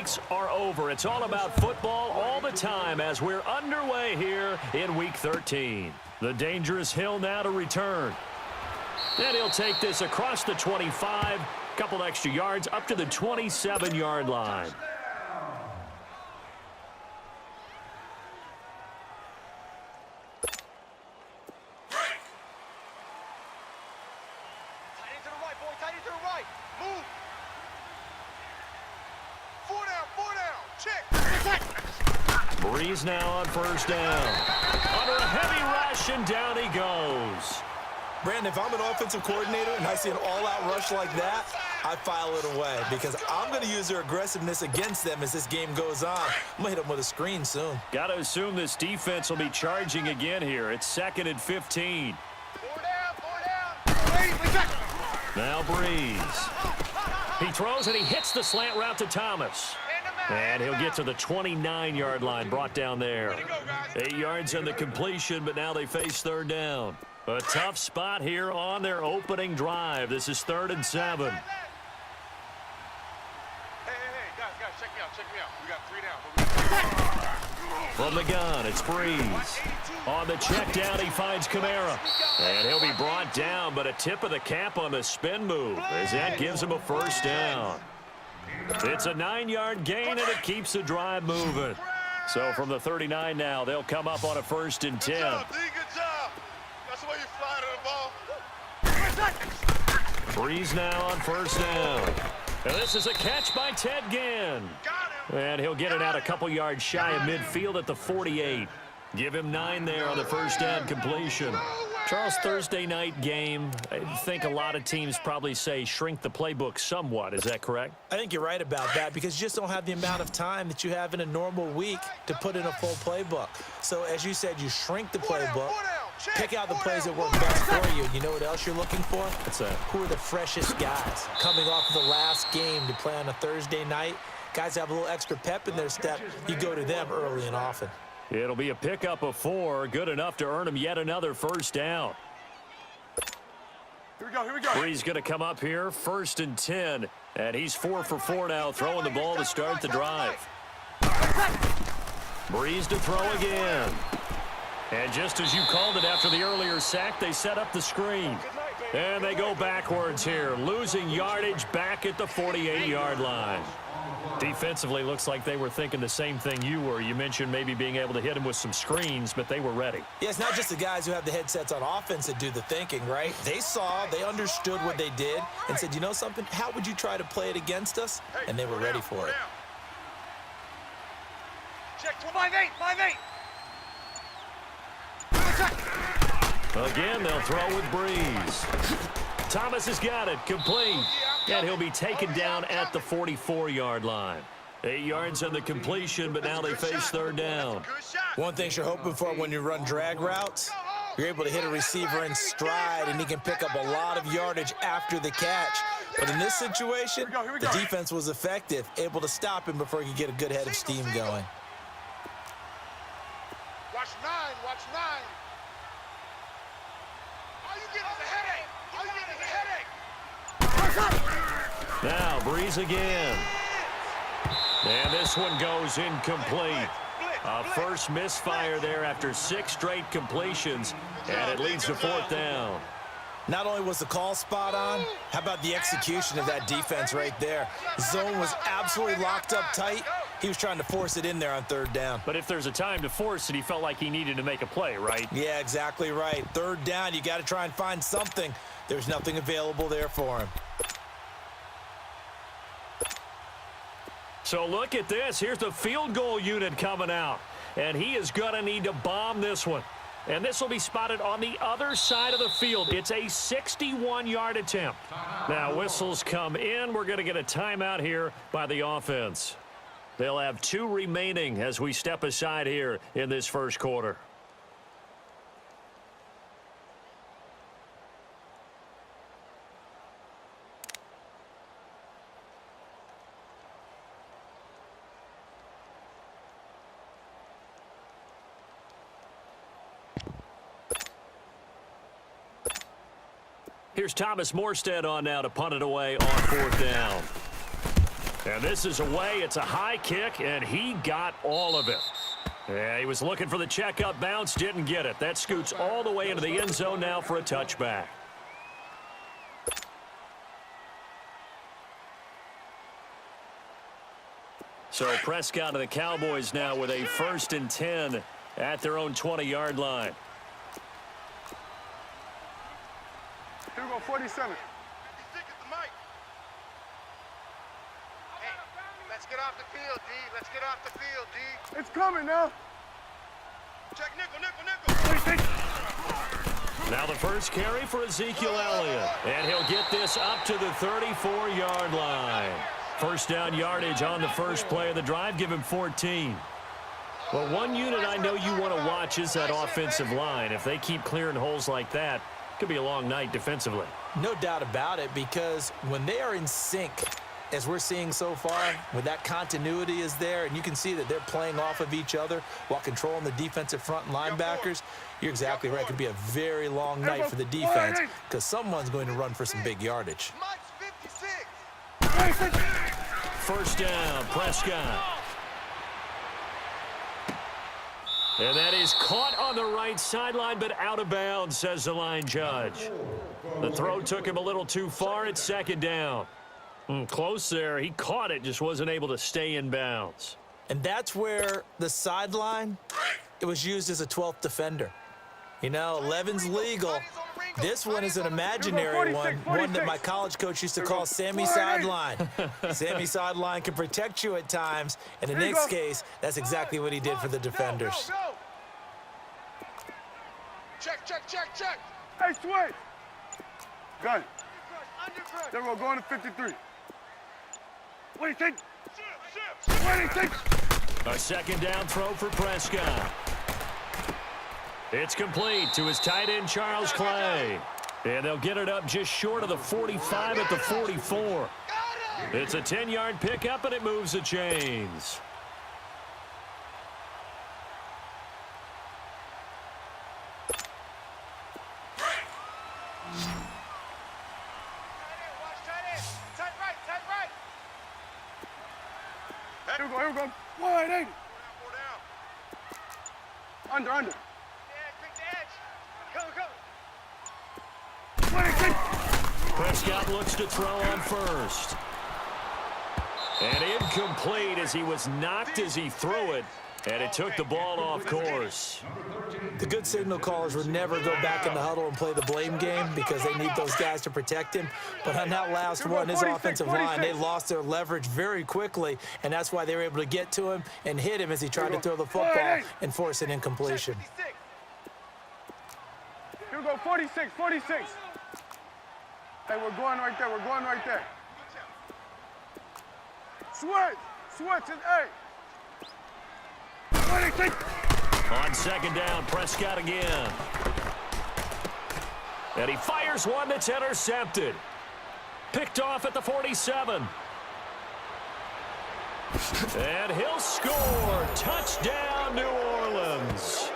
weeks are over. It's all about football all the time as we're underway here in Week 13. The dangerous Hill now to return. And he'll take this across the 25, couple extra yards up to the 27-yard line. Breeze now on first down. Under a heavy rush, and down he goes. Brandon, if I'm an offensive coordinator and I see an all-out rush like that, I file it away because I'm going to use their aggressiveness against them as this game goes on. I'm going to hit them with a screen soon. Got to assume this defense will be charging again here. It's 2nd and 15. Now Breeze. He throws and he hits the slant route to Thomas. And he'll get to the 29-yard line, brought down there. 8 yards on the completion, but now they face 3rd down. A tough spot here on their opening drive. This is 3rd and 7. Hey, guys, check me out. We got 3 down. From the gun, it's Breeze. On the check down, he finds Kamara. And he'll be brought down, but a tip of the cap on the spin move as that gives him a 1st down. It's a 9-yard gain, and it keeps the drive moving. So from the 39 now, they'll come up on a 1st and 10. Good job. That's the way you fly to the ball. Breeze now on 1st down. And this is a catch by Ted Ginn. And he'll get it out a couple yards shy of midfield at the 48. Give him 9 there on the 1st down completion. Charles, Thursday night game, I think a lot of teams probably say shrink the playbook somewhat. Is that correct? I think you're right about that because you just don't have the amount of time that you have in a normal week to put in a full playbook. So as you said, you shrink the playbook, pick out the plays that work best for you. You know what else you're looking for? What's that? Who are the freshest guys coming off of the last game to play on a Thursday night? Guys have a little extra pep in their step. You go to them early and often. It'll be a pickup of 4, good enough to earn him yet another 1st down. Here we go. Breeze going to come up here, 1st and 10, and he's 4 for 4 now, throwing the ball to start the drive. Breeze to throw again. And just as you called it after the earlier sack, they set up the screen. And they go backwards here, losing yardage back at the 48-yard line. Defensively, looks like they were thinking the same thing you were. You mentioned maybe being able to hit him with some screens, but they were ready. Yeah, it's not just the guys who have the headsets on offense that do the thinking, right? They saw, they understood what they did, and said, you know something, how would you try to play it against us? And they were ready for it. Check 5-8. Again, they'll throw with Breeze. Thomas has got it, complete. And he'll be taken down at the 44-yard line. 8 yards on the completion, but now they face 3rd down. One thing you're hoping for when you run drag routes, you're able to hit a receiver in stride, and he can pick up a lot of yardage after the catch. But in this situation, the defense was effective, able to stop him before he could get a good head of steam going. Watch 9. All you get is a headache. Now Breeze again. And this one goes incomplete. A first misfire there after 6 straight completions, and it leads to 4th down. Not only was the call spot on, how about the execution of that defense right there? Zone was absolutely locked up tight. He was trying to force it in there on 3rd down. But if there's a time to force it, he felt like he needed to make a play, right? Yeah, exactly right. 3rd down, you got to try and find something. There's nothing available there for him. So look at this. Here's the field goal unit coming out. And he is going to need to bomb this one. And this will be spotted on the other side of the field. It's a 61-yard attempt. Now whistles come in. We're going to get a timeout here by the offense. They'll have 2 remaining as we step aside here in this first quarter. Here's Thomas Morstead on now to punt it away on 4th down. And this is away. It's a high kick, and he got all of it. Yeah, he was looking for the checkup bounce, didn't get it. That scoots all the way into the end zone now for a touchback. So Prescott and the Cowboys now with a 1st and 10 at their own 20-yard line. Here we go, 47. 56 at the mic. Hey, let's get off the field, D. Let's get off the field, D. It's coming now. Check nickel. Now the first carry for Ezekiel Elliott. And he'll get this up to the 34-yard line. First down yardage on the first play of the drive. Give him 14. Well, one unit I know you want to watch is that offensive line. If they keep clearing holes like that, it could be a long night defensively. No doubt about it, because when they are in sync, as we're seeing so far, when that continuity is there, and you can see that they're playing off of each other while controlling the defensive front and linebackers, you're exactly right. It could be a very long night for the defense because someone's going to run for some big yardage. First down, Prescott. And that is caught on the right sideline, but out of bounds, says the line judge. The throw took him a little too far. It's second down. Close there. He caught it, just wasn't able to stay in bounds. And that's where the sideline, it was used as a 12th defender. You know, 11's legal. This one is an imaginary one that my college coach used to call Sammy Sideline. Sammy Sideline can protect you at times, and in this case, that's exactly what he did for the defenders. Check. Hey, switch. Got it. There we go, going to 53. What do you think? What do you think? A second down throw for Prescott. It's complete to his tight end, Charles Clay. And they'll get it up just short of the 45 at the 44. It's a 10-yard pickup, and it moves the chains. Here we go. 180. Under. Prescott looks to throw on first. And incomplete as he was knocked as he threw it. And it took the ball off course. The good signal callers would never go back in the huddle and play the blame game because they need those guys to protect him. But on that last one, his offensive line, they lost their leverage very quickly, and that's why they were able to get to him and hit him as he tried to throw the football and force an incompletion. Here we go, 46. Hey, we're going right there. Switch, and hey. On second down, Prescott again. And he fires one that's intercepted. Picked off at the 47. And he'll score. Touchdown, New Orleans.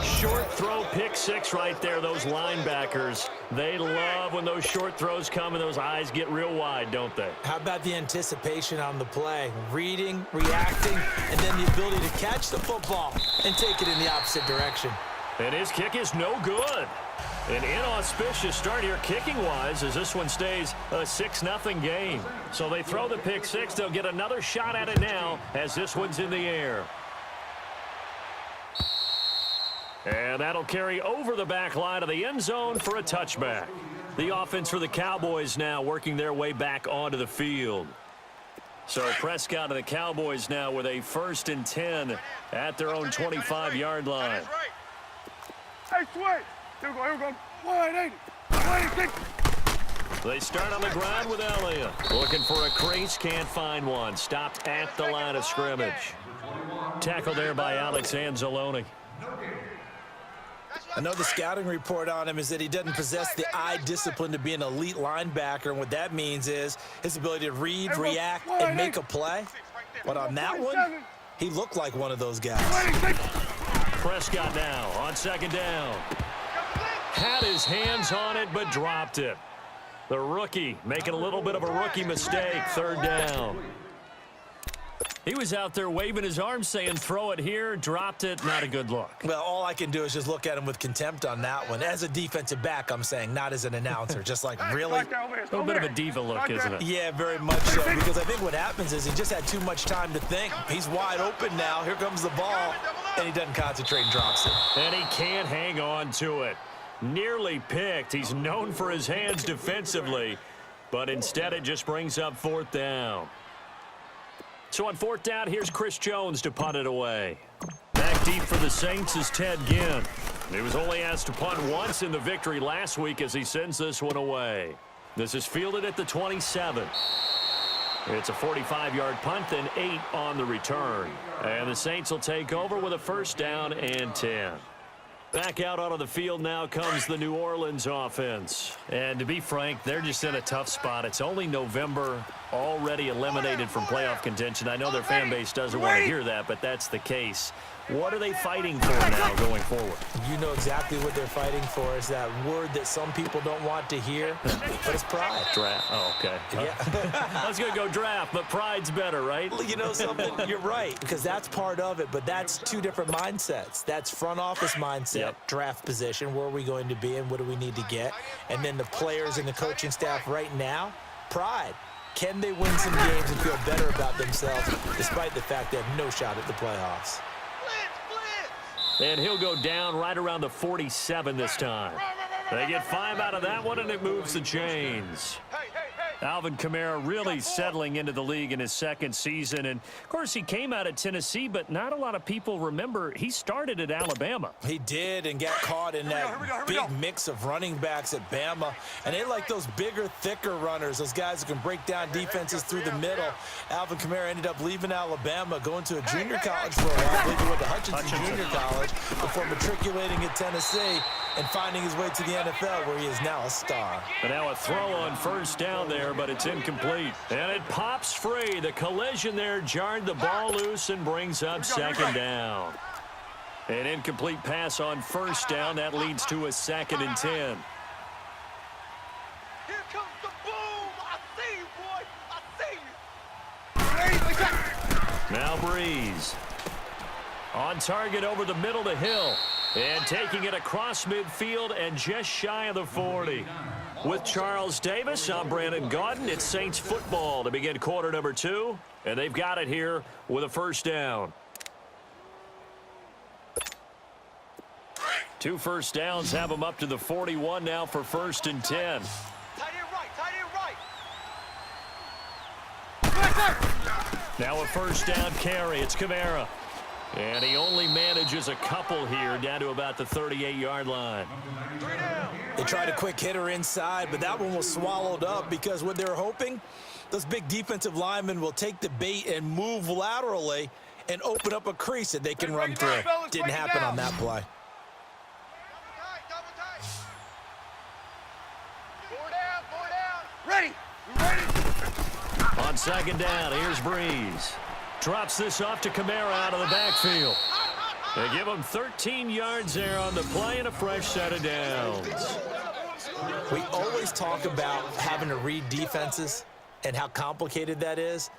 Short throw, pick six right there. Those linebackers, they love when those short throws come and those eyes get real wide, don't they? How about the anticipation on the play? Reading, reacting, and then the ability to catch the football and take it in the opposite direction. And his kick is no good. An inauspicious start here kicking-wise as this one stays a 6-0 game. So they throw the pick six. They'll get another shot at it now as this one's in the air. And that'll carry over the back line of the end zone for a touchback. The offense for the Cowboys now working their way back onto the field. So Prescott and the Cowboys now with a 1st and 10 at their own 25-yard line. Hey, switch. Here we go. 180. They start on the ground with Elliott. Looking for a crease, can't find one. Stopped at the line of scrimmage. Tackled there by Alex Anzalone. I know the scouting report on him is that he doesn't possess the eye discipline to be an elite linebacker, and what that means is his ability to read, react, and make a play. But on that one, he looked like one of those guys. Prescott now on second down. Had his hands on it, but dropped it. The rookie making a little bit of a rookie mistake. Third down. He was out there waving his arms saying, throw it here, dropped it, not a good look. Well, all I can do is just look at him with contempt on that one. As a defensive back, I'm saying, not as an announcer. Just like, really? A little bit of a diva look, isn't it? Yeah, very much so, because I think what happens is he just had too much time to think. He's wide open now. Here comes the ball, and he doesn't concentrate and drops it. And he can't hang on to it. Nearly picked. He's known for his hands defensively, but instead it just brings up fourth down. So on fourth down, here's Chris Jones to punt it away. Back deep for the Saints is Ted Ginn. He was only asked to punt once in the victory last week as he sends this one away. This is fielded at the 27. It's a 45-yard punt, then 8 on the return. And the Saints will take over with a first down and 10. Back out onto the field now comes the New Orleans offense. And to be frank, they're just in a tough spot. It's only November, already eliminated from playoff contention. I know their fan base doesn't want to hear that, but that's the case. What are they fighting for now going forward? You know exactly what they're fighting for. Is that word that some people don't want to hear, but it's pride. Draft. Oh, okay. Yeah. I was going to go draft, but pride's better, right? Well, you know something? You're right, because that's part of it, but that's two different mindsets. That's front office mindset, draft position, where are we going to be and what do we need to get? And then the players and the coaching staff right now, pride. Can they win some games and feel better about themselves despite the fact they have no shot at the playoffs? And he'll go down right around the 47 this time. They get 5 out of that one, and it moves the chains. Alvin Kamara really settling into the league in his second season. And, of course, he came out of Tennessee, but not a lot of people remember he started at Alabama. He did and got caught in that big mix of running backs at Bama. And they like those bigger, thicker runners, those guys who can break down defenses through the middle. Alvin Kamara ended up leaving Alabama, going to a junior college for a while. I believe he went to Hutchinson Junior College before matriculating at Tennessee and finding his way to the NFL, where he is now a star. And now a throw on first down there, but it's incomplete. And it pops free. The collision there jarred the ball loose and brings up second down. An incomplete pass on first down. That leads to a 2nd and 10. Here comes the boom. I see you, boy. I see you. Now Breeze. On target over the middle to Hill. And taking it across midfield and just shy of the 40. With Charles Davis, I'm Brandon Gaudin. It's Saints football to begin quarter number 2. And they've got it here with a first down. 2 first downs have them up to the 41 now for 1st and 10. Tight end right, tight end right. Now a first down carry. It's Kamara. And he only manages a couple here down to about the 38-yard line. They tried a quick hitter inside, but that one was swallowed up because what they're hoping, those big defensive linemen will take the bait and move laterally and open up a crease that they can run through. Didn't happen on that play. Ready. Ready. On second down, here's Breeze. Drops this off to Kamara out of the backfield. They give him 13 yards there on the play and a fresh set of downs. We always talk about having to read defenses and how complicated that is.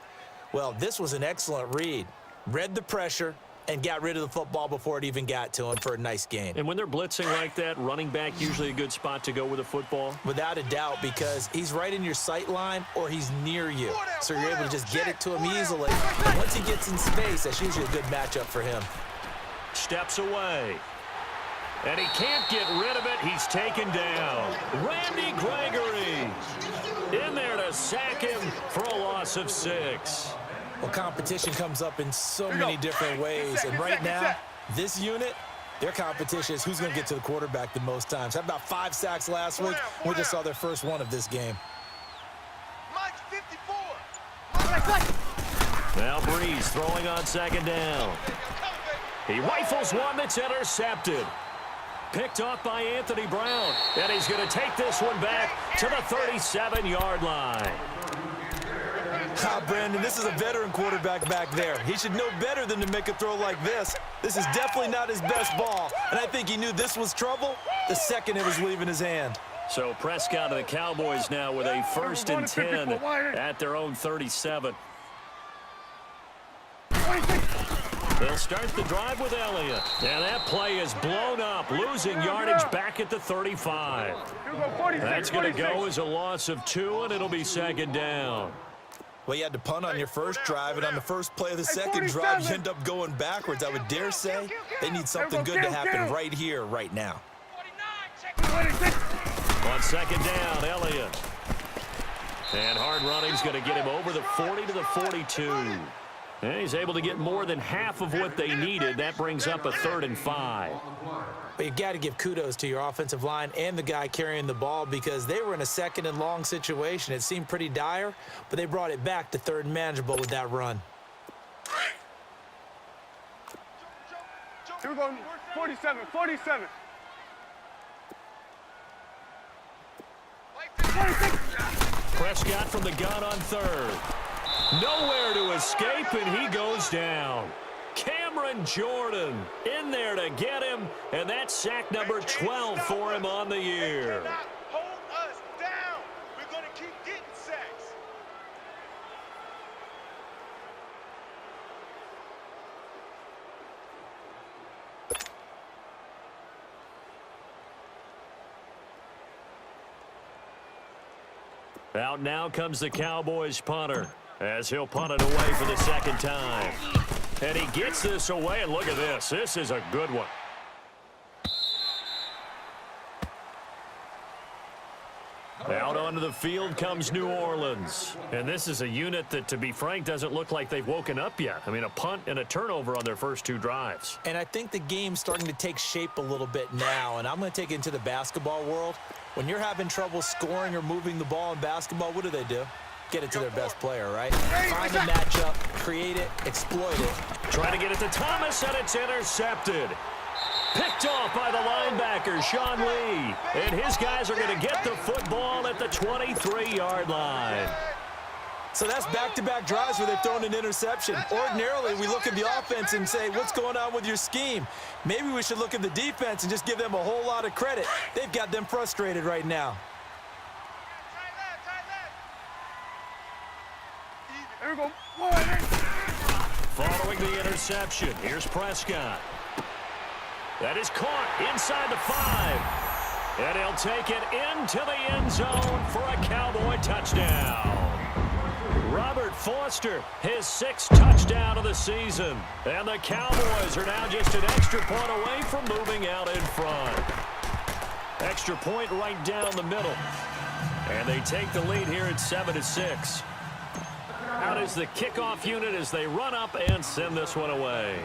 Well, this was an excellent read. Read the pressure and got rid of the football before it even got to him for a nice gain. And when they're blitzing like that, running back usually a good spot to go with a football? Without a doubt, because he's right in your sight line or he's near you. So you're able to just get it to him easily. And once he gets in space, that's usually a good matchup for him. Steps away. And he can't get rid of it. He's taken down. Randy Gregory in there to sack him for a loss of 6. Well, competition comes up in so many different ways. And right now, this unit, their competition is who's going to get to the quarterback the most times. Had about 5 sacks last week. We just saw their first one of this game. Mike's 54. Now Breeze throwing on second down. He rifles one that's intercepted. Picked off by Anthony Brown. And he's going to take this one back to the 37-yard line. Brandon, this is a veteran quarterback back there. He should know better than to make a throw like this. This is definitely not his best ball. And I think he knew this was trouble the second it was leaving his hand. So Prescott and the Cowboys now with a 1st and 10 at their own 37. They'll start the drive with Elliott. And that play is blown up, losing yardage back at the 35. That's going to go as a loss of 2, and it'll be 2nd down. Well, you had to punt on your first drive, and on the first play of the second drive, you end up going backwards. I would dare say they need something good to happen right here, right now. On 2nd down, Elliott. And hard running's going to get him over the 40 to the 42. And he's able to get more than half of what they needed. That brings up a 3rd and 5. But you got to give kudos to your offensive line and the guy carrying the ball because they were in a 2nd and long situation. It seemed pretty dire, but they brought it back to 3rd and manageable with that run. Here we go, 47, 47. Prescott from the gun on 3rd. Nowhere to escape, and he goes down. Cameron Jordan in there to get him, and that's sack number 12 for him on the year. Hold us down. We're going to keep getting sacks. Out now comes the Cowboys punter as he'll punt it away for the 2nd time. And he gets this away, and look at this. This is a good one. Out onto the field comes New Orleans. And this is a unit that, to be frank, doesn't look like they've woken up yet. I mean, a punt and a turnover on their first 2 drives. And I think the game's starting to take shape a little bit now, and I'm going to take it into the basketball world. When you're having trouble scoring or moving the ball in basketball, what do? Get it to their best player, right? Find the matchup, create it, exploit it. Trying to get it to Thomas, and it's intercepted. Picked off by the linebacker, Sean Lee. And his guys are going to get the football at the 23-yard line. So that's back-to-back drives where they've thrown an interception. Ordinarily, we look at the offense and say, what's going on with your scheme? Maybe we should look at the defense and just give them a whole lot of credit. They've got them frustrated right now. Here we go. Following the interception, here's Prescott. That is caught inside the 5. And he'll take it into the end zone for a Cowboy touchdown. Robert Foster, his 6th touchdown of the season. And the Cowboys are now just an extra point away from moving out in front. Extra point right down the middle. And they take the lead here at 7-6. Out is the kickoff unit as they run up and send this one away.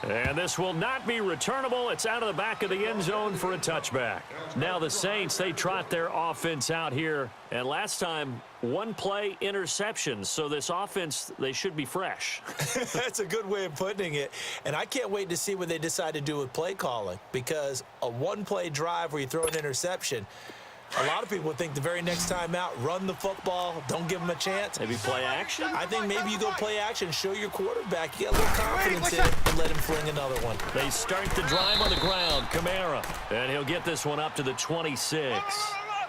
And this will not be returnable. It's out of the back of the end zone for a touchback. Now the Saints, they trot their offense out here. And last time, 1-play interceptions. So this offense, they should be fresh. That's a good way of putting it. And I can't wait to see what they decide to do with play calling. Because a 1-play drive where you throw an interception, a lot of people think the very next time out, run the football, don't give them a chance. Maybe play action? I think maybe you go play action, show your quarterback, you get a little confidence in it, and let him fling another one. They start the drive on the ground. Kamara. And he'll get this one up to the 26.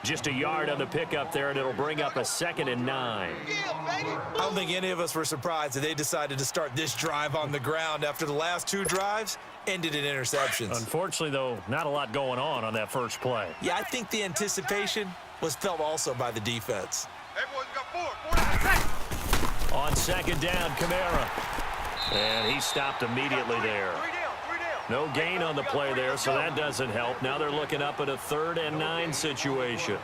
Just a yard on the pickup there, and it'll bring up a 2nd and 9. I don't think any of us were surprised that they decided to start this drive on the ground after the last 2 drives ended in interceptions. Unfortunately, though, not a lot going on that first play. Yeah, I think the anticipation was felt also by the defense. Hey, boys, we got 4. On 2nd down, Kamara. And he stopped immediately there. 3 down. No gain on the play there, so that doesn't help. Now they're looking up at a 3rd and 9 situation.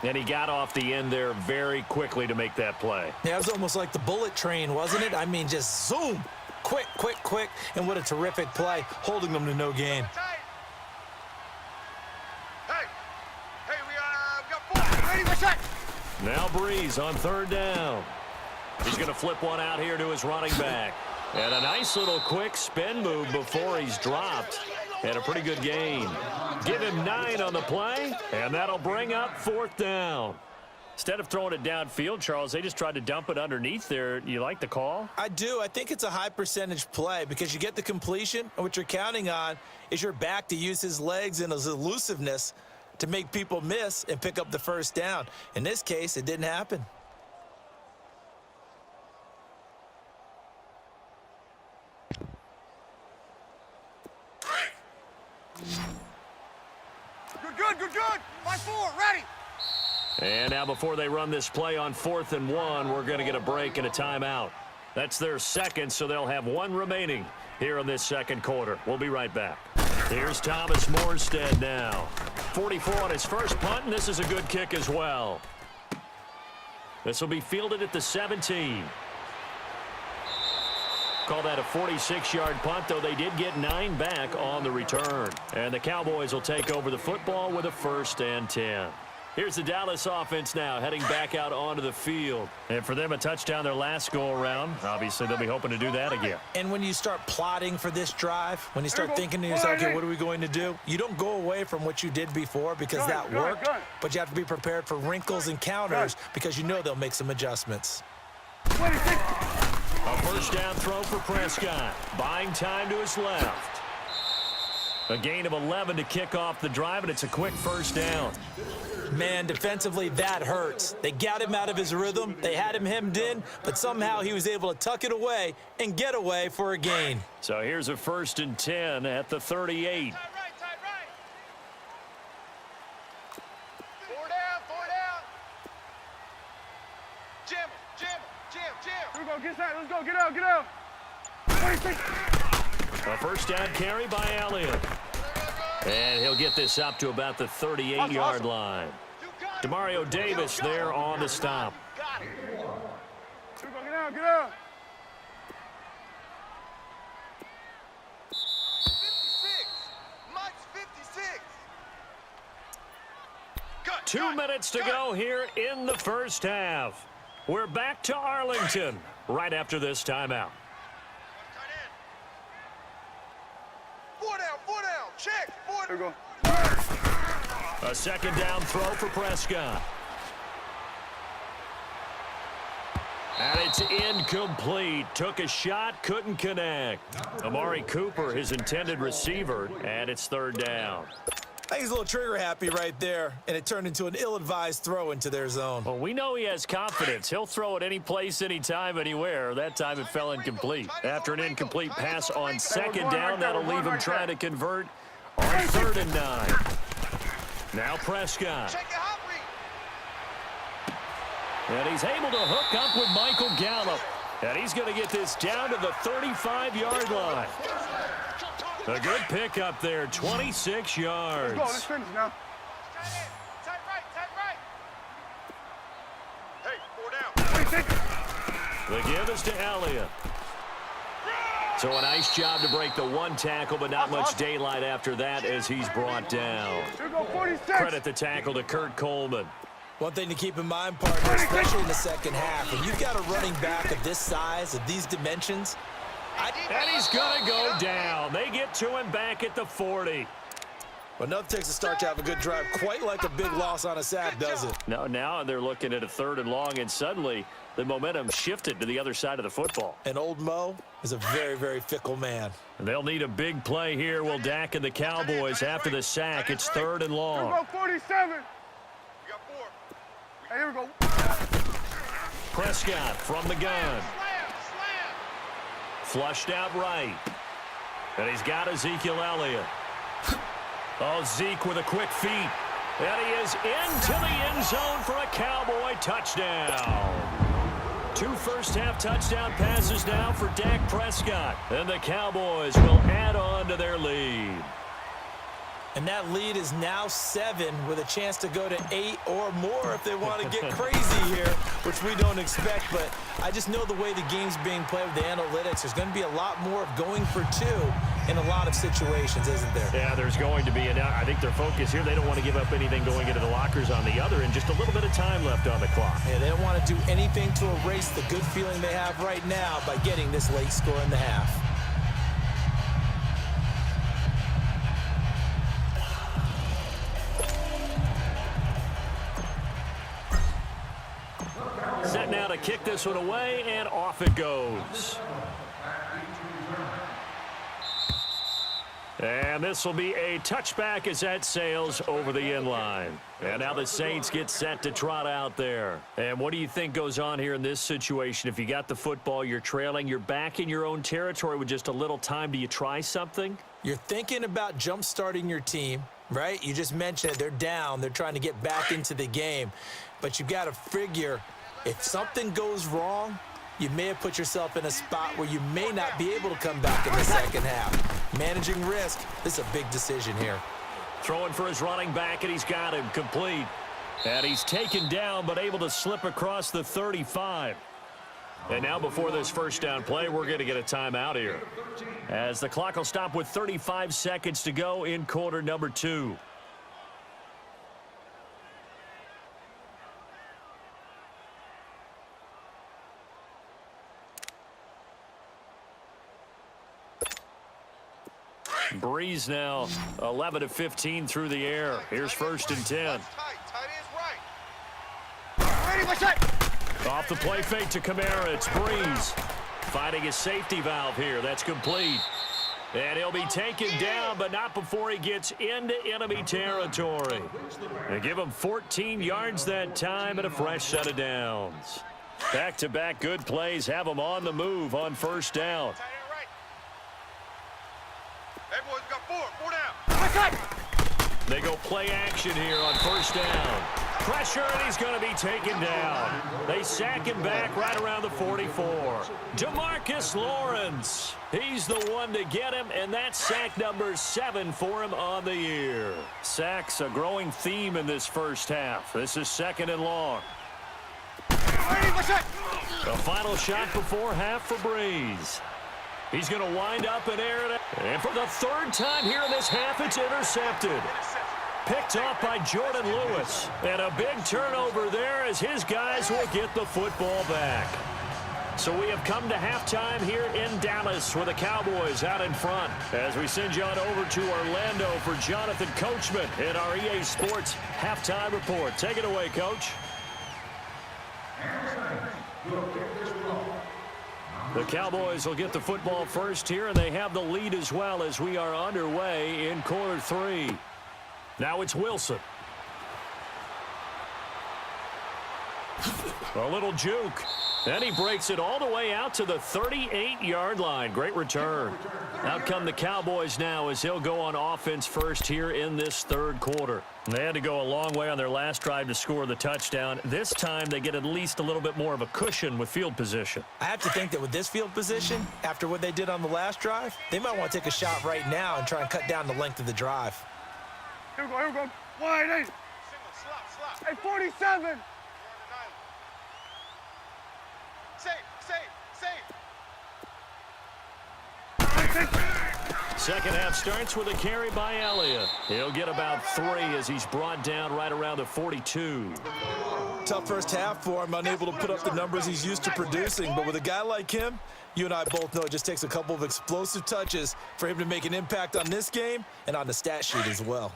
And he got off the end there very quickly to make that play. Yeah, it was almost like the bullet train, wasn't it? I mean, just zoom. Quick, quick, quick. And what a terrific play, holding them to no gain. Hey, we got 4. Ready, what's that? Now Breeze on 3rd down. He's going to flip one out here to his running back. And a nice little quick spin move before he's dropped. And a pretty good gain. Give him 9 on the play, and that'll bring up 4th down. Instead of throwing it downfield, Charles, they just tried to dump it underneath there. You like the call? I do. I think it's a high percentage play because you get the completion, and what you're counting on is your back to use his legs and his elusiveness to make people miss and pick up the first down. In this case, it didn't happen. Good. 5-4, ready. And now before they run this play on 4th and 1, we're going to get a break and a timeout. That's their second, so they'll have one remaining here in this second quarter. We'll be right back. Here's Thomas Morstead now. 44 on his first punt, and this is a good kick as well. This will be fielded at the 17. Call that a 46-yard punt, though they did get 9 back on the return. And the Cowboys will take over the football with a 1st and 10. Here's the Dallas offense now heading back out onto the field. And for them, a touchdown their last go-around. Obviously, they'll be hoping to do that again. And when you start plotting for this drive, when you start thinking to yourself, okay, what are we going to do? You don't go away from what you did before because that worked, but you have to be prepared for wrinkles and counters because you know they'll make some adjustments. A first down throw for Prescott. Buying time to his left. A gain of 11 to kick off the drive, and it's a quick first down. Man, defensively, that hurts. They got him out of his rhythm. They had him hemmed in, but somehow he was able to tuck it away and get away for a gain. So here's a 1st and 10 at the 38. Tight right. 4 down. Jim. Here we go, get out, let's go, get out. 26. A first down carry by Elliott. And he'll get this up to about the 38-yard line. Demario Davis there on the stop. Got it. Here we go, get out. 56. Mike's 56. 2 minutes to go here in the first half. We're back to Arlington right after this timeout. 4 down. Check. 4 Here we go. A second down throw for Prescott. And it's incomplete. Took a shot, couldn't connect. Amari Cooper, his intended receiver, and it's 3rd down. I think he's a little trigger happy right there, and it turned into an ill-advised throw into their zone. Well, we know he has confidence. He'll throw it any place, anytime, anywhere. That time it fell incomplete. After an incomplete pass on second down, that'll leave him trying to convert on 3rd and 9. Now Prescott. Check the hot read. And he's able to hook up with Michael Gallup. And he's going to get this down to the 35-yard line. A good pickup there, 26 yards. Let's finish now. Tight right. Hey, 4 down. 26. The give is to Elliott. So a nice job to break the one tackle, but not much daylight after that as he's brought down. Here we go, 46. Credit the tackle to Kurt Coleman. One thing to keep in mind, partner, especially in the second half, when you've got a running back of this size, of these dimensions, And he's going to go down. They get to him back at the 40. well, enough takes a start to have a good drive, quite like a big loss on a sack, does it? Now they're looking at a 3rd and long, and suddenly the momentum shifted to the other side of the football. And old Mo is a very, very fickle man. They'll need a big play here. Will Dak and the Cowboys after the sack. It's 3rd and Here we long. go, 47. You got 4. Hey, here we go. Prescott from the gun. Slam. Flushed out right. And he's got Ezekiel Elliott. Oh, Zeke with a quick feet. And he is into the end zone for a Cowboy touchdown. 2 first-half touchdown passes now for Dak Prescott. And the Cowboys will add on to their lead. And that lead is now 7 with a chance to go to 8 or more if they want to get crazy here, which we don't expect. But I just know the way the game's being played with the analytics, there's going to be a lot more of going for 2 in a lot of situations, isn't there? Yeah, there's going to be. And I think their focus here, they don't want to give up anything going into the lockers on the other, and just a little bit of time left on the clock. Yeah, they don't want to do anything to erase the good feeling they have right now by getting this late score in the half. set now to kick this one away, and off it goes. And this will be a touchback as that sails over the end line. And now the Saints get set to trot out there. And what do you think goes on here in this situation? If you got the football, you're trailing, you're back in your own territory with just a little time. Do you try something? You're thinking about jump-starting your team, right? You just mentioned it. They're down. They're trying to get back into the game. But you've got to figure if something goes wrong, you may have put yourself in a spot where you may not be able to come back in the second half. Managing risk, this is a big decision here. Throwing for his running back, and he's got him complete. And he's taken down, but able to slip across the 35. And now before this first down play, we're going to get a timeout here, as the clock will stop with 35 seconds to go in quarter number 2. Breeze now 11 of 15 through the air. Here's 1st and 10. Off the play fake to Kamara. It's Breeze finding his safety valve here. That's complete. And he'll be taken down, but not before he gets into enemy territory. And give him 14 yards that time and a fresh set of downs. Back-to-back good plays have him on the move on 1st down. They go play action here on 1st down. Pressure, and he's going to be taken down. They sack him back right around the 44. DeMarcus Lawrence. He's the one to get him, and that's sack number 7 for him on the year. Sacks a growing theme in this first half. This is 2nd and long. The final shot before half for Breeze. He's going to wind up and air it. And for the 3rd time here in this half, it's intercepted. Picked off by Jordan Lewis. And a big turnover there as his guys will get the football back. So we have come to halftime here in Dallas with the Cowboys out in front. As we send you on over to Orlando for Jonathan Coachman in our EA Sports halftime report. Take it away, Coach. The Cowboys will get the football first here, and they have the lead as well as we are underway in quarter 3. Now it's Wilson. A little juke. And he breaks it all the way out to the 38-yard line. Great return. Out come the Cowboys now as he'll go on offense first here in this 3rd quarter. They had to go a long way on their last drive to score the touchdown. This time they get at least a little bit more of a cushion with field position. I have to think that with this field position, after what they did on the last drive, they might want to take a shot right now and try and cut down the length of the drive. Here we go. Wide 8. Hey, 47. Second half starts with a carry by Elliott. He'll get about 3 as he's brought down right around the 42. Tough first half for him, unable to put up the numbers he's used to producing. But with a guy like him, you and I both know it just takes a couple of explosive touches for him to make an impact on this game and on the stat sheet as well.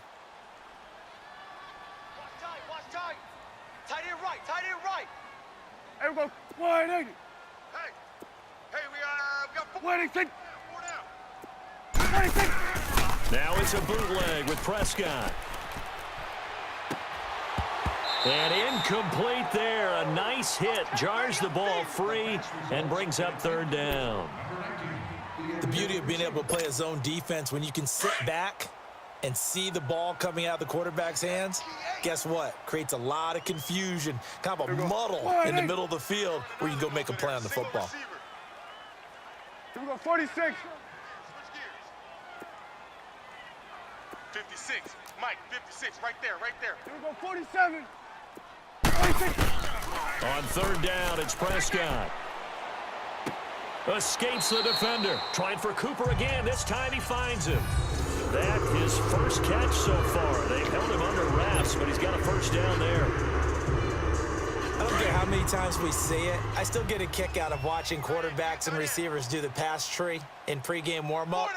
Watch tight. Tight end right. Hey, we go. Wide 80. Hey, we got 4. Wide 86. Now it's a bootleg with Prescott. And incomplete there. A nice hit. Jars the ball free and brings up 3rd down. The beauty of being able to play a zone defense when you can sit back and see the ball coming out of the quarterback's hands, guess what? Creates a lot of confusion, kind of a muddle in the middle of the field where you can go make a play on the football. Here we go, 46. 56. Mike, 56. Right there. Here we go, 47. 46. On 3rd down, it's Prescott. Escapes the defender. Trying for Cooper again. This time he finds him. That his first catch so far. They've held him under wraps, but he's got a 1st down there. I don't care how many times we see it. I still get a kick out of watching quarterbacks and receivers do the pass tree in pregame warm-up.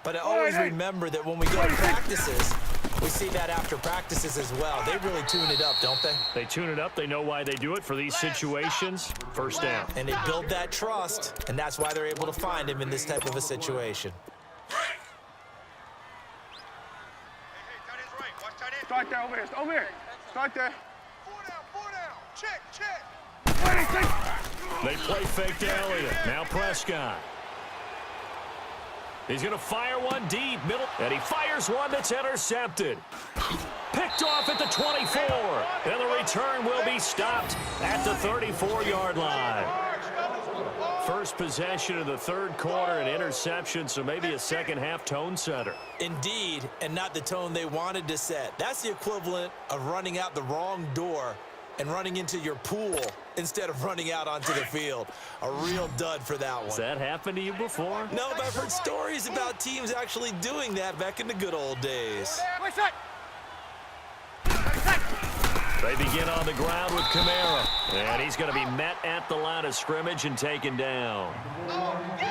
But I always remember that when we go to practices, We see that after practices as well. They really tune it up, don't they? They tune it up. They know why they do it for these situations. First down. And they build that trust, and that's why they're able to find him in this type of a situation. Start there, over here. Over here. Start there. Four down. Check. They play fake to Elliott. Now Prescott. He's going to fire one deep, middle, and he fires one that's intercepted. Picked off at the 24, and the return will be stopped at the 34-yard line. First possession of the third quarter, an interception, so maybe a second-half tone setter. Indeed, and not the tone they wanted to set. That's the equivalent of running out the wrong door and running into your pool instead of running out onto the field. A real dud for that one. Has that happened to you before? No, but I've heard stories about teams actually doing that back in the good old days. They begin on the ground with Kamara. And he's going to be met at the line of scrimmage and taken down.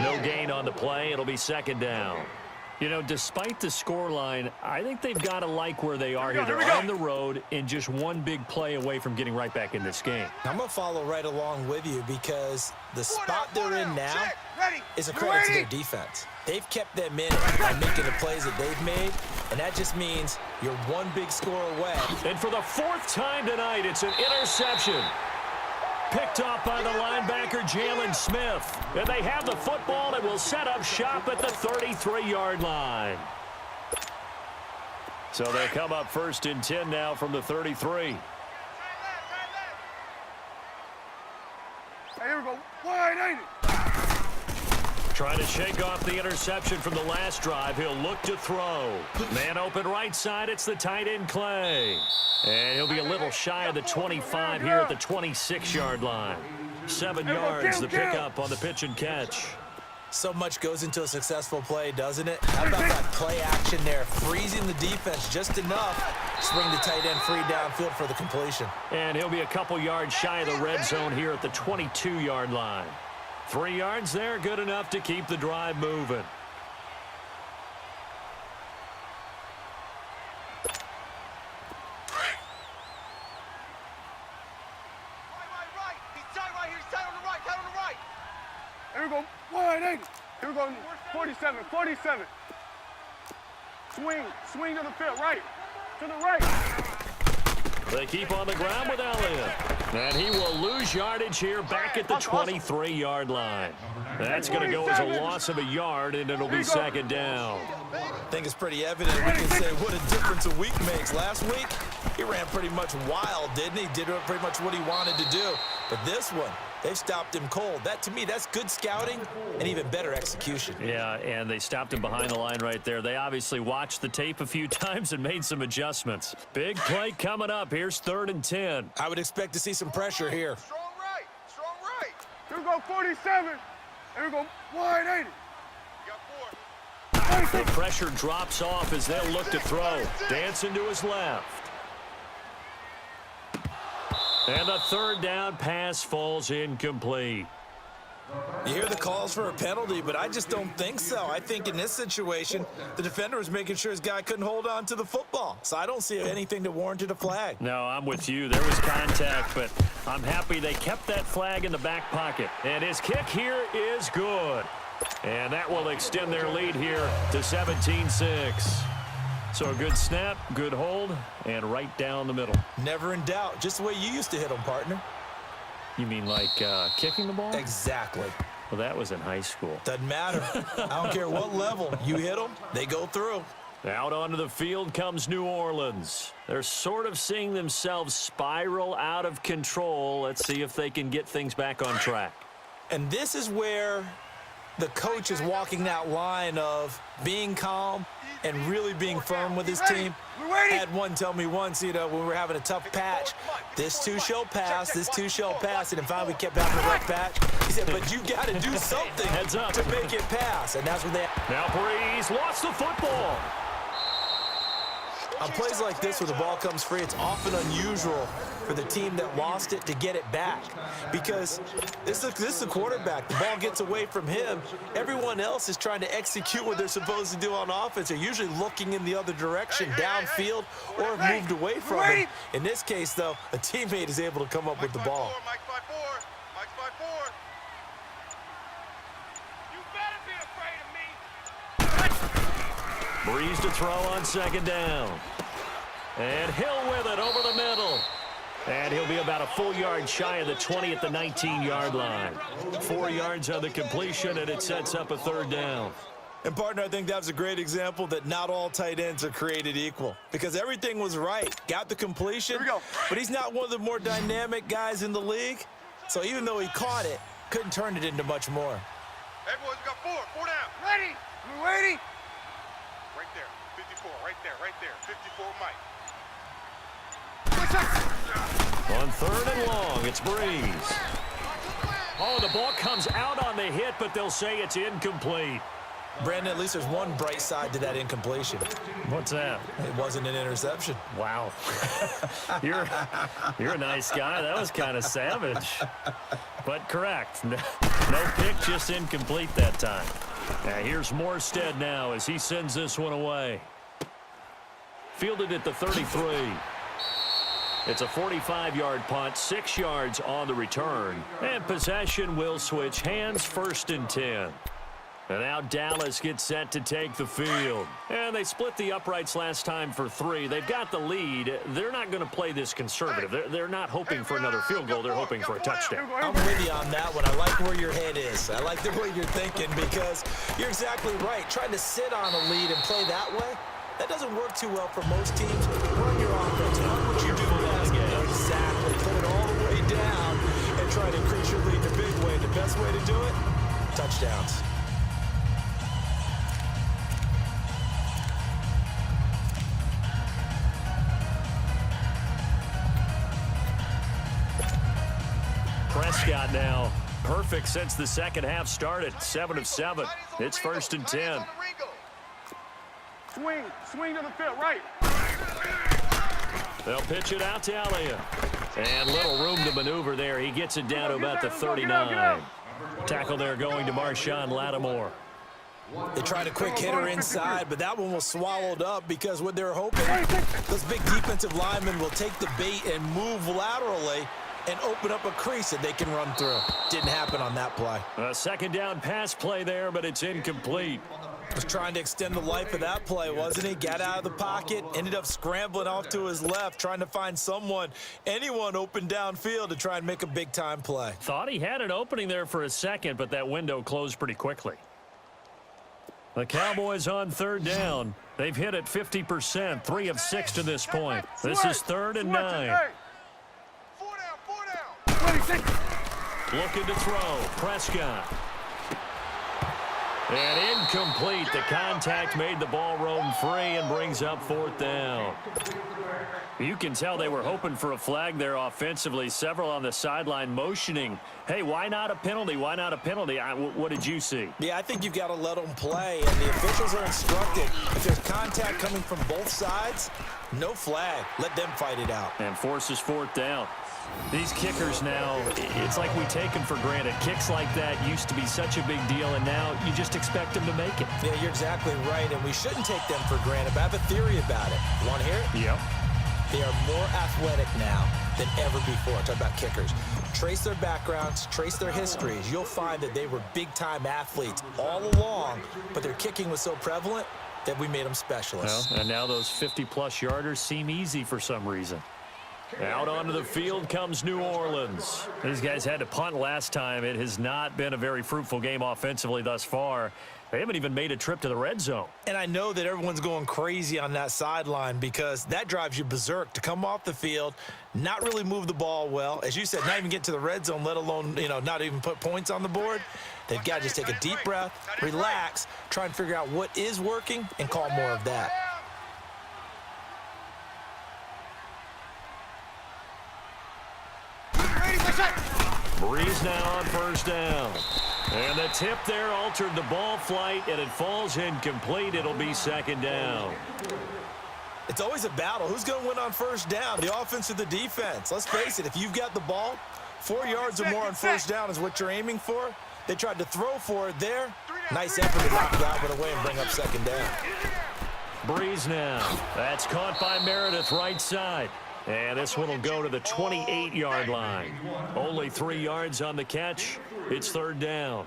No gain on the play. It'll be second down. You know, despite the scoreline, I think they've got to like where they are here. They're on the road and just one big play away from getting right back in this game. I'm going to follow right along with you because the spot they're in now is a credit to their defense. They've kept them in by making the plays that they've made, and that just means you're one big score away. And for the fourth time tonight, it's an interception. Picked off by the linebacker, Jalen Smith. And they have the football and will set up shop at the 33-yard line. So they'll come up first and 10 now from the 33. Hey, here we go. Wide, ain't it? Trying to shake off the interception from the last drive. He'll look to throw. Man open right side. It's the tight end, Clay. And he'll be a little shy of the 25 here at the 26-yard line. 7 yards, the pickup on the pitch and catch. So much goes into a successful play, doesn't it? How about that play action there? Freezing the defense just enough to bring the tight end free downfield for the completion. And he'll be a couple yards shy of the red zone here at the 22-yard line. 3 yards there, good enough to keep the drive moving. Here we go. Wide, ain't it? Here we go. 47. Swing to the field. Right. To the right. They keep on the ground with Elliott. And he will lose yardage here back at the 23-yard line. That's going to go as a loss of a yard, and it'll be second down. I think it's pretty evident. We can say what a difference a week makes. Last week, he ran pretty much wild, didn't he? Did pretty much what he wanted to do. But this one, they've stopped him cold. That, to me, that's good scouting and even better execution. Yeah, and they stopped him behind the line right there. They obviously watched the tape a few times and made some adjustments. Big play coming up. Here's 3rd and 10. I would expect to see some pressure here. Strong right. Here we go. 47. Here we go. Wide, ain't it? You got 4. The pressure drops off as they'll look to throw. Dancing to his left. And the 3rd down pass falls incomplete. You hear the calls for a penalty, but I just don't think so. I think in this situation, the defender was making sure his guy couldn't hold on to the football. So I don't see anything that warranted a flag. No, I'm with you. There was contact, but I'm happy they kept that flag in the back pocket. And his kick here is good. And that will extend their lead here to 17-6. So a good snap, good hold, and right down the middle. Never in doubt. Just the way you used to hit them, partner. You mean like kicking the ball? Exactly. Well, that was in high school. Doesn't matter. I don't care what level. You hit them, they go through. Out onto the field comes New Orleans. They're sort of seeing themselves spiral out of control. Let's see if they can get things back on track. And this is where the coach is walking that line of being calm and really being firm with his team. I had one tell me once, when we were having a tough patch, this too shall pass, and then finally we kept having a rough patch. He said, but you got to do something Heads up to make it pass, and that's what they... Now Breeze lost the football. On plays like this where the ball comes free, it's often unusual for the team that lost it to get it back because this is the quarterback. The ball gets away from him. Everyone else is trying to execute what they're supposed to do on offense. They're usually looking in the other direction, downfield, or have moved away from it. In this case, though, a teammate is able to come up with the ball. Mike 5-4. Mike 5-4. You better be afraid of me. Breeze to throw on second down. And Hill with it over the middle. And he'll be about a full yard shy of the 20 at the 19-yard line. 4 yards on the completion, and it sets up a third down. And, partner, I think that was a great example that not all tight ends are created equal because everything was right. Got the completion, but he's not one of the more dynamic guys in the league. So even though he caught it, couldn't turn it into much more. Hey, boys, we got 4 down. Ready? We ready? Right there, 54, right there, 54, Mike. On third and long, it's Breeze. Oh, the ball comes out on the hit, but they'll say it's incomplete. Brandon, at least there's one bright side to that incompletion. What's that? It wasn't an interception. Wow. You're a nice guy. That was kind of savage. But correct. No pick, just incomplete that time. Now here's Morstead now as he sends this one away. Fielded at the 33. It's a 45-yard punt, 6 yards on the return. And possession will switch hands, 1st and 10. And now Dallas gets set to take the field. And they split the uprights last time for 3. They've got the lead. They're not going to play this conservative. They're not hoping for another field goal. They're hoping for a touchdown. I'm with you on that one. I like where your head is. I like the way you're thinking because you're exactly right. Trying to sit on a lead and play that way, that doesn't work too well for most teams. Run your offense. Run what you do best. Exactly. Put it all the way down and try to increase your lead in a big way. The best way to do it, touchdowns. Prescott now perfect since the second half started. 7 of 7. It's 1st and 10. Swing to the field, right. They'll pitch it out to Elliott. And little room to maneuver there. He gets it down to about the 39. Tackle there going to Marshawn Lattimore. They tried a quick hitter inside, but that one was swallowed up because what they're hoping, those big defensive linemen will take the bait and move laterally and open up a crease that they can run through. Didn't happen on that play. A second down pass play there, but it's incomplete. Was trying to extend the life of that play, wasn't he? Got out of the pocket, ended up scrambling off to his left, trying to find anyone open downfield to try and make a big-time play. Thought he had an opening there for a second, but that window closed pretty quickly. The Cowboys on third down. They've hit it 50%, 3 of 6 to this point. This is 3rd and 9. 4 down. Looking to throw. Prescott. And incomplete. The contact made the ball roam free and brings up 4th down. You can tell they were hoping for a flag there offensively. Several on the sideline motioning. Hey, why not a penalty? Why not a penalty? What did you see? Yeah, I think you've got to let them play, and the officials are instructed. If there's contact coming from both sides, no flag. Let them fight it out. And forces 4th down. These kickers now, it's like we take them for granted. Kicks like that used to be such a big deal, and now you just expect them to make it. Yeah, you're exactly right, and we shouldn't take them for granted, but I have a theory about it. Want to hear it? Yep. They are more athletic now than ever before. I'm talking about kickers. Trace their backgrounds, trace their histories. You'll find that they were big-time athletes all along, but their kicking was so prevalent that we made them specialists. Well, and now those 50-plus yarders seem easy for some reason. Out onto the field comes New Orleans. These guys had to punt last time. It has not been a very fruitful game offensively thus far. They haven't even made a trip to the red zone. And I know that everyone's going crazy on that sideline because that drives you berserk to come off the field, not really move the ball well. As you said, not even get to the red zone, let alone, not even put points on the board. They've got to just take a deep breath, relax, try and figure out what is working, and call more of that. Breeze now on 1st down. And the tip there altered the ball flight, and it falls incomplete. It'll be 2nd down. It's always a battle. Who's going to win on first down, the offense or the defense? Let's face it, if you've got the ball, 4 yards or more on first down is what you're aiming for. They tried to throw for it there. Nice effort to knock that one away and bring up second down. Breeze now. That's caught by Meredith right side. And this one will go to the 28-yard line. Only 3 yards on the catch. It's third down.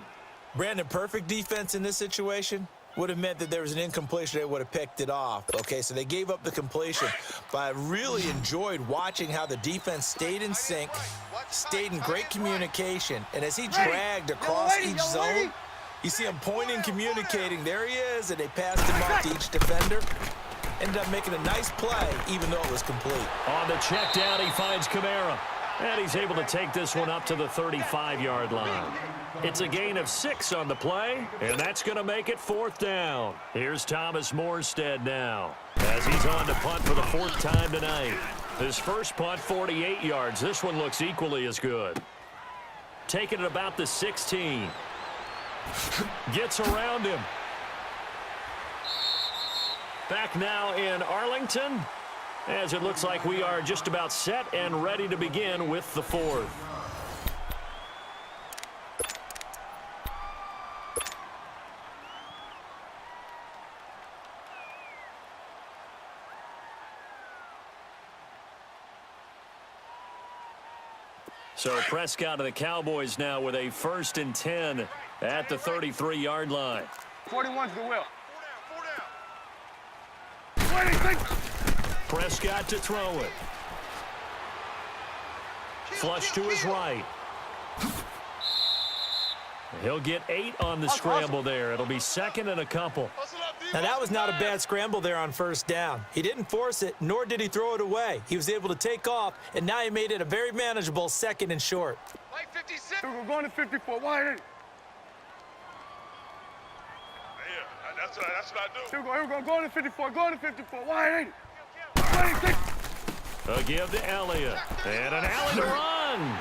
Brandon, perfect defense in this situation would have meant that there was an incompletion. They would have picked it off. Okay, so they gave up the completion. But I really enjoyed watching how the defense stayed in sync, stayed in great communication. And as he dragged across each zone, you see him pointing, communicating. There he is, and they passed him off to each defender. Ended up making a nice play, even though it was complete. On the check down, he finds Kamara. And he's able to take this one up to the 35-yard line. It's a gain of 6 on the play, and that's going to make it fourth down. Here's Thomas Morstead now, as he's on to punt for the 4th time tonight. His first punt, 48 yards. This one looks equally as good. Taking it about the 16. Gets around him. Back now in Arlington, as it looks like we are just about set and ready to begin with the 4th. So Prescott of the Cowboys now with a 1st and 10 at the 33-yard line. 41's the will. Prescott to throw it. Flush to his right. He'll get 8 on the scramble there. It'll be 2nd and a couple. Now, that was not a bad scramble there on first down. He didn't force it, nor did he throw it away. He was able to take off, and now he made it a very manageable 2nd and short. We're going to 54. Wide in. That's what I do. Here we go. Going to 54. Going to 54. Wide in. A give to Elliott. And an alley to run.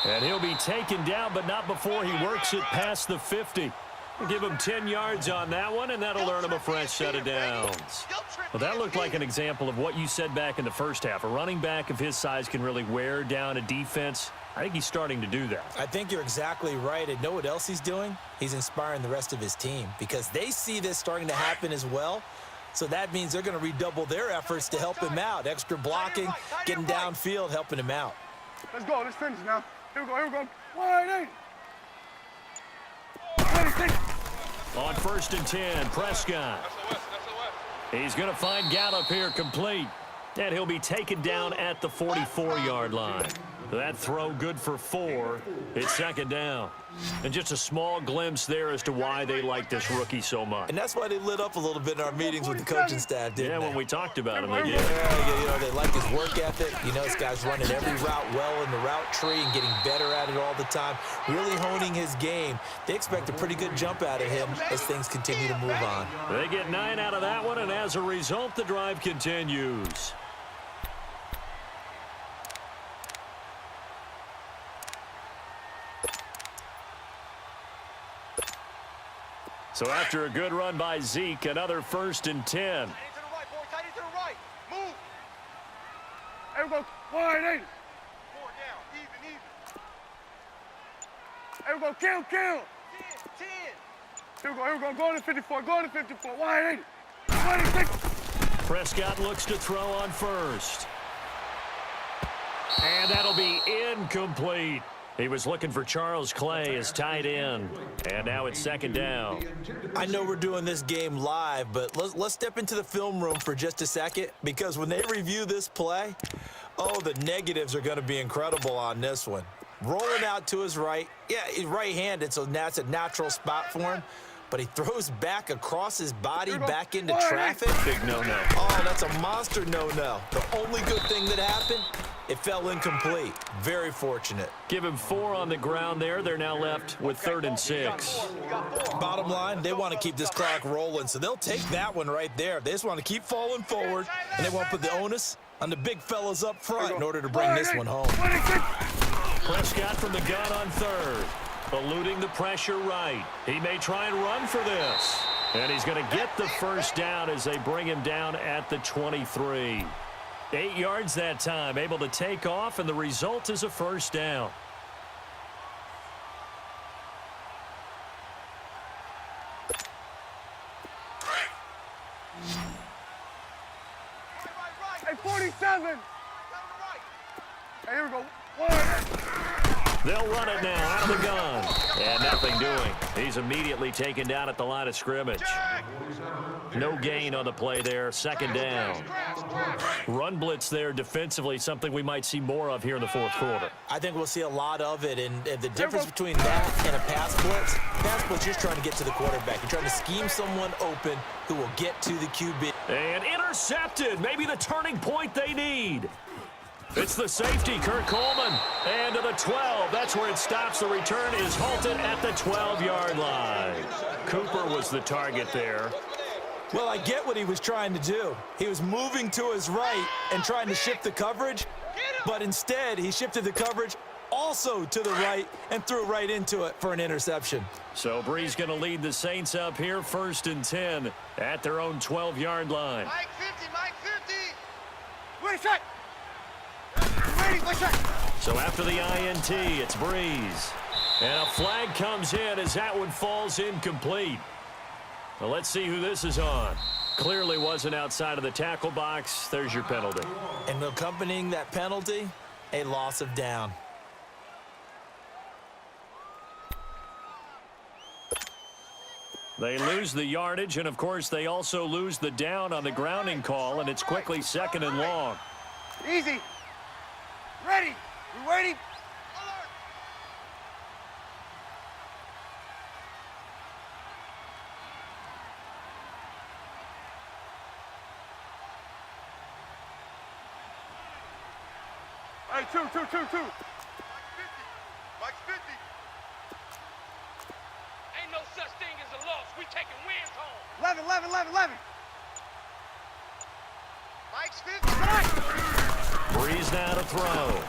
And he'll be taken down, but not before he works it past the 50. We'll give him 10 yards on that one, and that'll earn him a fresh set of downs. Well, that looked like an example of what you said back in the first half. A running back of his size can really wear down a defense. I think he's starting to do that. I think you're exactly right. And know what else he's doing? He's inspiring the rest of his team because they see this starting to happen as well. So that means they're going to redouble their efforts to help him out. Extra blocking, getting downfield, helping him out. Let's go. Let's finish now. Here we go. Wide in. On 1st and 10, Prescott. He's going to find Gallup here complete. And he'll be taken down at the 44-yard line. That throw good for 4. It's 2nd down. And just a small glimpse there as to why they like this rookie so much. And that's why they lit up a little bit in our meetings with the coaching staff, didn't they? Yeah, when we talked about him, they did. Yeah, you know, they like his work ethic. You know, this guy's running every route well in the route tree and getting better at it all the time, really honing his game. They expect a pretty good jump out of him as things continue to move on. They get 9 out of that one, and as a result, the drive continues. So after a good run by Zeke, another 1st and 10. Tight into the right, boy. Tight into the right. Move. Here we go. Wide in. 4 down. Even. Here we go. Kill. 10. Here we go. Going to 54. Going to 54. Wide in. 26. Prescott looks to throw on 1st. And that'll be incomplete. He was looking for Charles Clay as tight end. And now it's 2nd down. I know we're doing this game live, but let's step into the film room for just a second, because when they review this play, oh, the negatives are going to be incredible on this one. Rolling out to his right. Yeah, he's right-handed, so that's a natural spot for him. But he throws back across his body back into traffic. Big no-no. Oh, that's a monster no-no. The only good thing that happened, it fell incomplete. Very fortunate. Give him 4 on the ground there. They're now left with 3rd and 6. Bottom line, they want to keep this clock rolling, so they'll take that one right there. They just want to keep falling forward, and they want to put the onus on the big fellas up front in order to bring this one home. Prescott from the gun on 3rd. Eluding the pressure right. He may try and run for this. And he's going to get the first down as they bring him down at the 23. 8 yards that time, able to take off, and the result is a first down. Hey, 47. Hey, here we go. They'll run it now out of the gun. And nothing doing. He's immediately taken down at the line of scrimmage. No gain on the play there. Second down. Run blitz there defensively, something we might see more of here in the fourth quarter. I think we'll see a lot of it, and the difference between that and a pass blitz, you're trying to get to the quarterback. You're trying to scheme someone open who will get to the QB. And intercepted. Maybe the turning point they need. It's the safety, Kurt Coleman. And to the 12. That's where it stops. The return is halted at the 12-yard line. Cooper was the target there. Well, I get what he was trying to do. He was moving to his right and trying to shift the coverage, but instead he shifted the coverage also to the right and threw right into it for an interception. So Bree's going to lead the Saints up here, 1st and 10 at their own 12-yard line. Mike 50, Mike 50. Wait a sec. Ready, wait a sec. So after the INT, it's Breeze. And a flag comes in as that one falls incomplete. Well, let's see who this is on. Clearly wasn't outside of the tackle box. There's your penalty. And accompanying that penalty, a loss of down. They lose the yardage, and, of course, they also lose the down on the grounding call, and it's quickly 2nd and long. Easy. Ready. You ready? Hey, two. Mike 50. Mike 50. Ain't no such thing as a loss. We taking wins home. 11. Mike's 50. Breeze now to throw.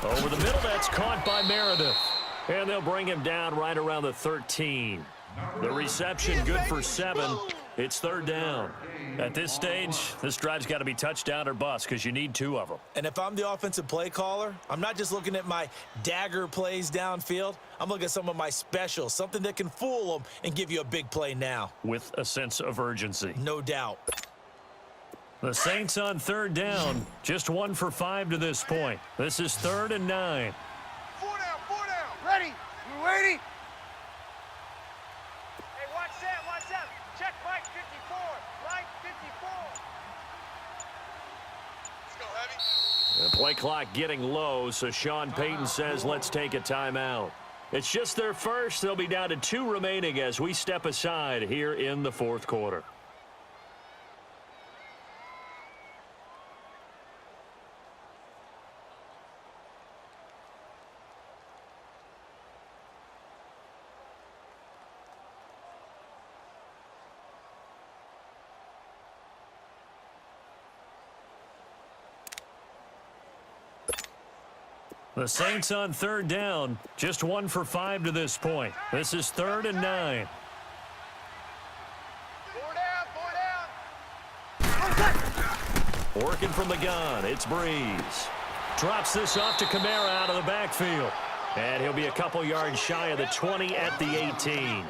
Over the middle, that's caught by Meredith. And they'll bring him down right around the 13. The reception good for 7. It's 3rd down. At this stage, this drive's got to be touchdown or bust because you need 2 of them. And if I'm the offensive play caller, I'm not just looking at my dagger plays downfield. I'm looking at some of my specials, something that can fool them and give you a big play now. With a sense of urgency. No doubt. The Saints on 3rd down, just 1 for 5 to this point. This is 3rd and 9. 4 down. Ready. You ready? Hey, watch that. Check Mike 54. Mike 54. Let's go, Heavy. The play clock getting low, so Sean Payton says let's take a timeout. It's just their first. They'll be down to 2 remaining as we step aside here in the 4th quarter. The Saints on 3rd down, just 1 for 5 to this point. This is 3rd and 9. 4 down. Working from the gun, it's Breeze. Drops this off to Kamara out of the backfield. And he'll be a couple yards shy of the 20 at the 18.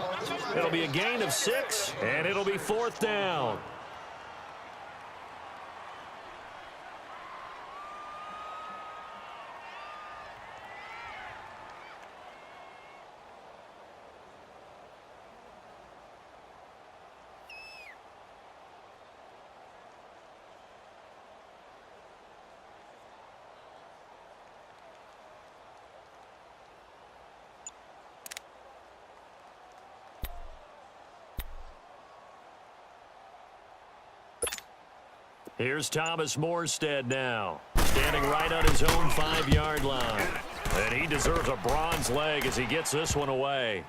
It'll be a gain of 6, and it'll be 4th down. Here's Thomas Morstead now, standing right on his own 5-yard line. And he deserves a bronze leg as he gets this one away.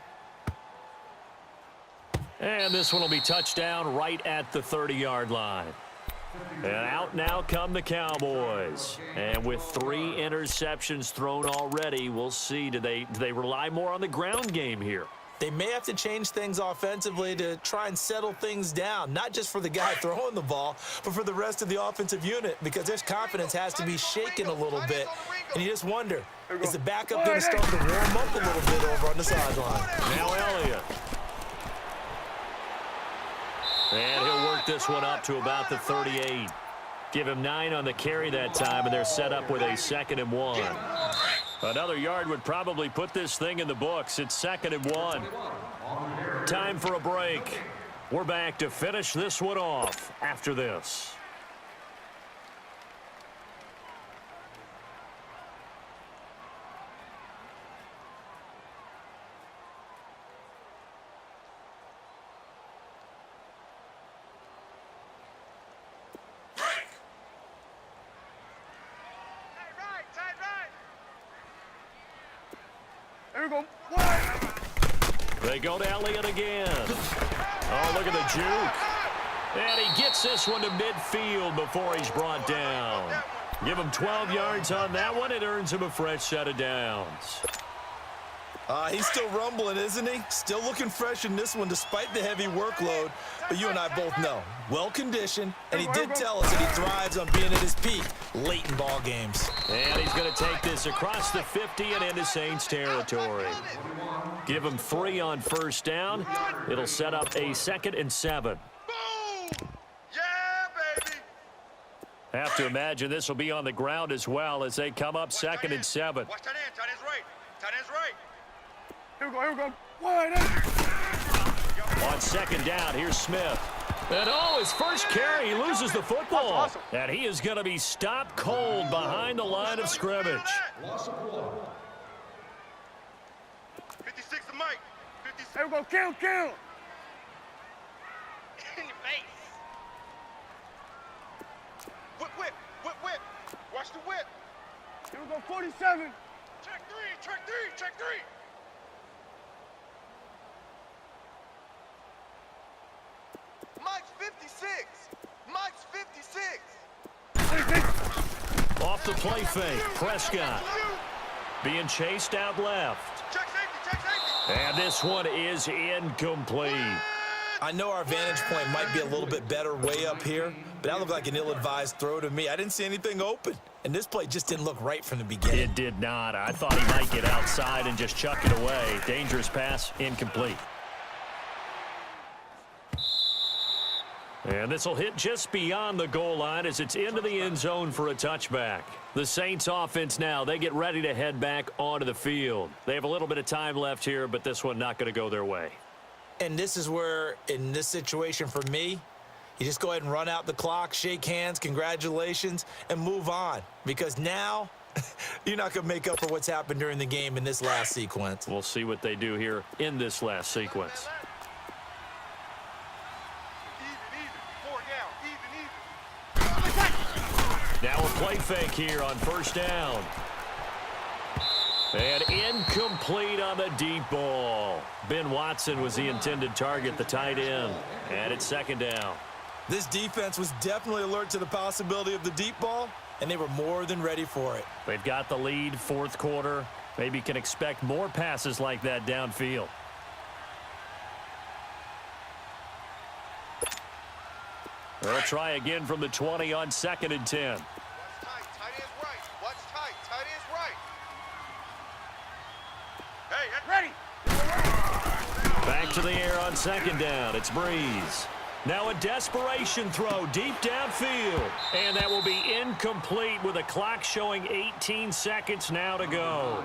And this one will be touchdown right at the 30-yard line. And out now come the Cowboys. And with 3 interceptions thrown already, we'll see. Do they rely more on the ground game here? They may have to change things offensively to try and settle things down, not just for the guy throwing the ball, but for the rest of the offensive unit, because their confidence has to be shaken a little bit. And you just wonder, is the backup going to start to warm up a little bit over on the sideline? Now Elliott. And he'll work this one up to about the 38. Give him 9 on the carry that time, and they're set up with a 2nd and 1. Another yard would probably put this thing in the books. It's 2nd and 1. Time for a break. We're back to finish this one off after this. There we go. One. They go to Elliott again. Oh, look at the juke. And he gets this one to midfield before he's brought down. Give him 12 yards on that one. It earns him a fresh set of downs. He's still rumbling, isn't he? Still looking fresh in this one despite the heavy workload. But you and I both know, well-conditioned, and he did tell us that he thrives on being at his peak late in ball games. And he's going to take this across the 50 and into Saints territory. Give him 3 on first down. It'll set up a 2nd and 7. Boom! Yeah, baby! Have to imagine this will be on the ground as well as they come up 2nd and 7. Watch tight end. Tight end's right. Tight end's right. Here we go. Here we go. Wide out. On 2nd down, here's Smith. And his first carry, he loses the football. Awesome. And he is going to be stopped cold behind the line of scrimmage. 56 to Mike. 56. There we go. Kill. In your face. Whip. Watch the whip. Here we go. 47. Check three. Mike's 56. Off the play fake, Prescott being chased out left. Check safety. And this one is incomplete. I know our vantage point might be a little bit better way up here, but that looked like an ill-advised throw to me. I didn't see anything open, and this play just didn't look right from the beginning. It did not. I thought he might get outside and just chuck it away. Dangerous pass, incomplete. And this will hit just beyond the goal line as it's into the end zone for a touchback. The Saints offense now, they get ready to head back onto the field. They have a little bit of time left here, but this one not going to go their way. And this is where, in this situation for me, you just go ahead and run out the clock, shake hands, congratulations, and move on. Because now, you're not going to make up for what's happened during the game in this last sequence. We'll see what they do here in this last sequence. Now a play fake here on first down. And incomplete on the deep ball. Ben Watson was the intended target, the tight end. And it's 2nd down. This defense was definitely alert to the possibility of the deep ball, and they were more than ready for it. They've got the lead, 4th quarter. Maybe can expect more passes like that downfield. They'll try again from the 20 on 2nd and 10. Watch tight. Tight end's right. Watch tight. Tight end's right. Hey, that's ready. Back to the air on 2nd down. It's Breeze. Now a desperation throw deep downfield. And that will be incomplete with a clock showing 18 seconds now to go.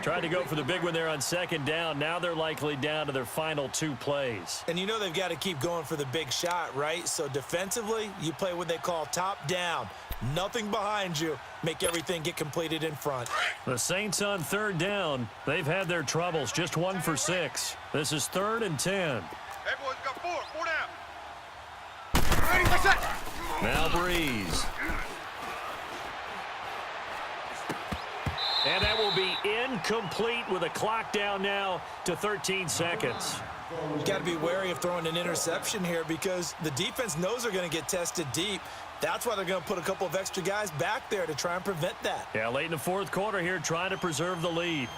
Tried to go for the big one there on 2nd down. Now they're likely down to their final 2 plays. And you know they've got to keep going for the big shot, right? So defensively, you play what they call top down. Nothing behind you. Make everything get completed in front. The Saints on 3rd down. They've had their troubles. Just 1 for 6. This is 3rd and 10. Hey, boys, got 4 down. Now Breeze. And that will be incomplete with a clock down now to 13 seconds. You've got to be wary of throwing an interception here because the defense knows they're going to get tested deep. That's why they're going to put a couple of extra guys back there to try and prevent that. Yeah, late in the 4th quarter here, trying to preserve the lead.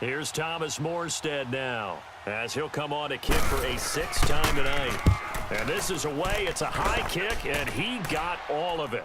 Here's Thomas Morstead now, as he'll come on to kick for a sixth time tonight. And this is away. It's a high kick, and he got all of it.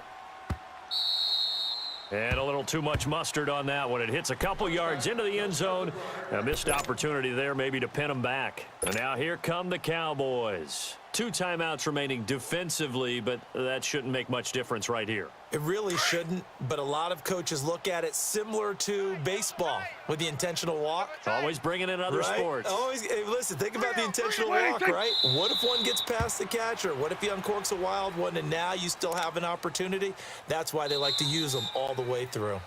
And a little too much mustard on that one. It hits a couple yards into the end zone. A missed opportunity there maybe to pin him back. And now here come the Cowboys. 2 timeouts remaining defensively, but that shouldn't make much difference right here. It really shouldn't, but a lot of coaches look at it similar to baseball with the intentional walk. Always bringing in other sports. Always, hey, listen, think about the intentional walk, right? What if one gets past the catcher? What if he uncorks a wild one and now you still have an opportunity? That's why they like to use them all the way through.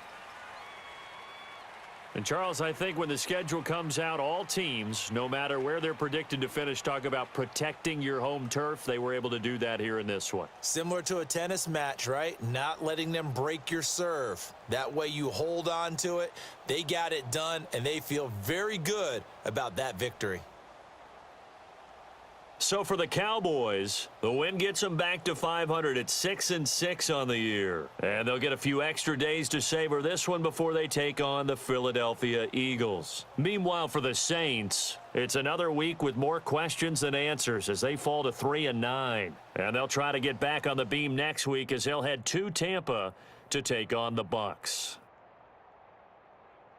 And, Charles, I think when the schedule comes out, all teams, no matter where they're predicted to finish, talk about protecting your home turf. They were able to do that here in this one. Similar to a tennis match, right? Not letting them break your serve. That way you hold on to it. They got it done, and they feel very good about that victory. So for the Cowboys, the win gets them back to 500 at 6-6 on the year. And they'll get a few extra days to savor this one before they take on the Philadelphia Eagles. Meanwhile, for the Saints, it's another week with more questions than answers as they fall to 3-9. And they'll try to get back on the beam next week as they'll head to Tampa to take on the Bucs.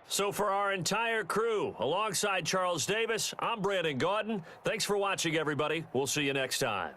So for our entire crew, alongside Charles Davis, I'm Brandon Gaudin. Thanks for watching, everybody. We'll see you next time.